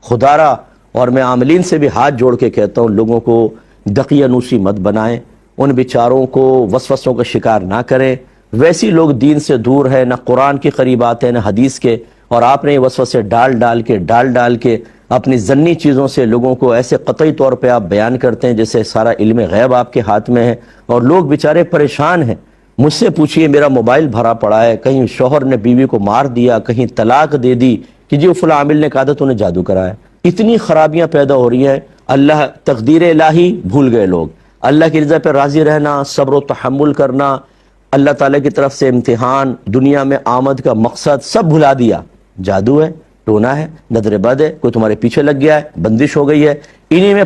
خدارا اور میں عاملین سے بھی ہاتھ جوڑ کے کہتا ہوں، لوگوں کو دقیانوسی مت بنائیں، ان بیچاروں کو وسوسوں کا شکار نہ کریں۔ ویسی لوگ دین سے دور ہیں، نہ قرآن کے قریب آتے ہیں نہ حدیث کے، اور آپ نے یہ وسوسے ڈال کے اپنی ضنی چیزوں سے لوگوں کو ایسے قطعی طور پہ آپ بیان کرتے ہیں جیسے سارا علم غیب آپ کے ہاتھ میں ہے، اور لوگ بیچارے پریشان ہیں۔ مجھ سے پوچھئے، میرا موبائل بھرا پڑا ہے، کہیں شوہر نے بیوی کو مار دیا، کہیں طلاق دے دی، کہ جی فلاں عامل نے کہا تھا تو نے جادو کرایا۔ اتنی خرابیاں پیدا ہو رہی ہیں۔ اللہ، تقدیر الہی بھول گئے لوگ، اللہ کی رضا پہ راضی رہنا، صبر و تحمل کرنا، اللہ تعالیٰ کی طرف سے امتحان، دنیا میں آمد کا مقصد سب بھلا دیا۔ جادو ہے، ٹونا ہے، نظر بد ہے، کوئی تمہارے پیچھے لگ گیا ہے، بندش ہو گئی ہے۔ انہی میں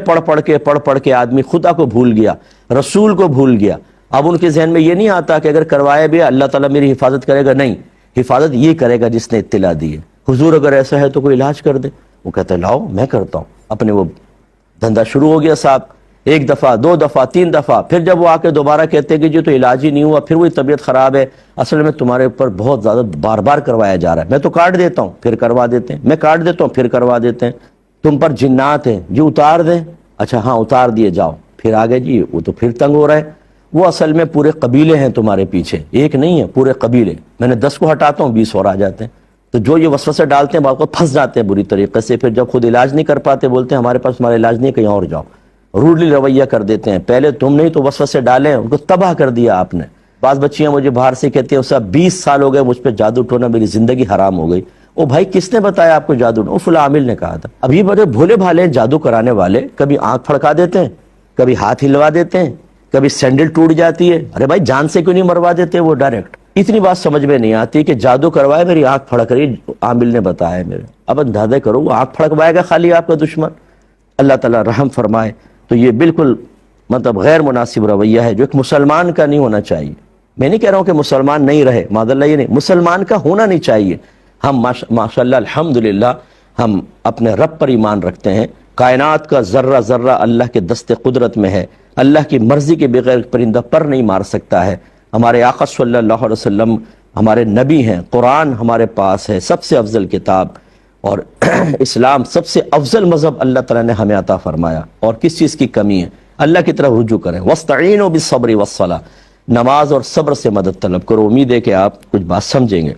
پڑھ کے آدمی خدا کو بھول گیا، رسول کو بھول گیا۔ اب ان کے ذہن میں یہ نہیں آتا کہ اگر کروایا بھی اللہ تعالیٰ میری حفاظت کرے گا، نہیں، حفاظت یہ کرے گا جس نے اطلاع دی ہے۔ حضور اگر ایسا ہے تو کوئی علاج کر دے۔ وہ کہتا ہے لاؤ میں کرتا ہوں۔ اپنے وہ دھندا شروع ہو گیا صاحب، ایک دفعہ، دو دفعہ، تین دفعہ، پھر جب وہ آ کے دوبارہ کہتے ہیں کہ جو تو علاج ہی نہیں ہوا، پھر وہی طبیعت خراب ہے، اصل میں تمہارے اوپر بہت زیادہ بار بار کروایا جا رہا ہے، میں تو کاٹ دیتا ہوں پھر کروا دیتے ہیں، میں کاٹ دیتا ہوں پھر کروا دیتے ہیں، تم پر جنات ہیں جی اتار دیں، اچھا ہاں اتار دیے جاؤ، پھر آگے جی وہ تو پھر تنگ ہو رہا ہے۔ وہ اصل میں پورے قبیلے ہیں تمہارے پیچھے، ایک نہیں ہے، پورے قبیلے، میں نے 10 کو ہٹاتا ہوں 20 اور آ جاتے ہیں۔ تو جو یہ وسوسے ڈالتے ہیں بعض کو پھنس جاتے ہیں بری طریقے سے، پھر جب خود علاج نہیں کر پاتے بولتے ہیں ہمارے پاس ہمارا علاج نہیں، کہیں اور جاؤ، روڈلی رویہ کر دیتے ہیں۔ پہلے تم نہیں تو وسوسے ڈالیں، ان کو تباہ کر دیا آپ نے۔ بعض بچیاں مجھے باہر سے کہتی ہیں صاحب 20 سال ہو گئے مجھ پہ جادو ٹونا، میری زندگی حرام ہو گئی۔ او بھائی کس نے بتایا آپ کو جادو ٹونا؟ فلاں عامل نے کہا تھا۔ اب یہ بڑے بھولے بھالے جادو کرانے والے، کبھی آنکھ پھڑکا دیتے ہیں، کبھی ہاتھ ہلوا دیتے ہیں، کبھی سینڈل ٹوٹ جاتی ہے۔ ارے بھائی جان سے کیوں نہیں مروا دیتے وہ ڈائریکٹ؟ اتنی بات سمجھ میں نہیں آتی کہ جادو کروائے، میری آنکھ پھڑک رہی، عامل نے بتایا ہے میرے۔ اب اندازہ کرو وہ آنکھ پھڑکوائے گا خالی آپ کا دشمن؟ اللہ تعالیٰ رحم فرمائے۔ تو یہ بالکل مطلب غیر مناسب رویہ ہے جو ایک مسلمان کا نہیں ہونا چاہیے۔ میں نہیں کہہ رہا ہوں کہ مسلمان نہیں رہے، معاذ اللہ، یہ نہیں، مسلمان کا ہونا نہیں چاہیے۔ ہم ماشاءاللہ الحمدللہ ہم اپنے رب پر ایمان رکھتے ہیں، کائنات کا ذرہ ذرہ اللہ کے دست قدرت میں ہے، اللہ کی مرضی کے بغیر پرندہ پر نہیں مار سکتا ہے۔ ہمارے آقا صلی اللہ علیہ وسلم ہمارے نبی ہیں، قرآن ہمارے پاس ہے، سب سے افضل کتاب، اور اسلام سب سے افضل مذہب اللہ تعالیٰ نے ہمیں عطا فرمایا، اور کس چیز کی کمی ہے؟ اللہ کی طرف رجوع کریں۔ وَاسْتَعِينُوا بِالصَّبْرِ وَالصَّلَاةِ، نماز اور صبر سے مدد طلب کرو۔ امید ہے کہ آپ کچھ بات سمجھیں گے۔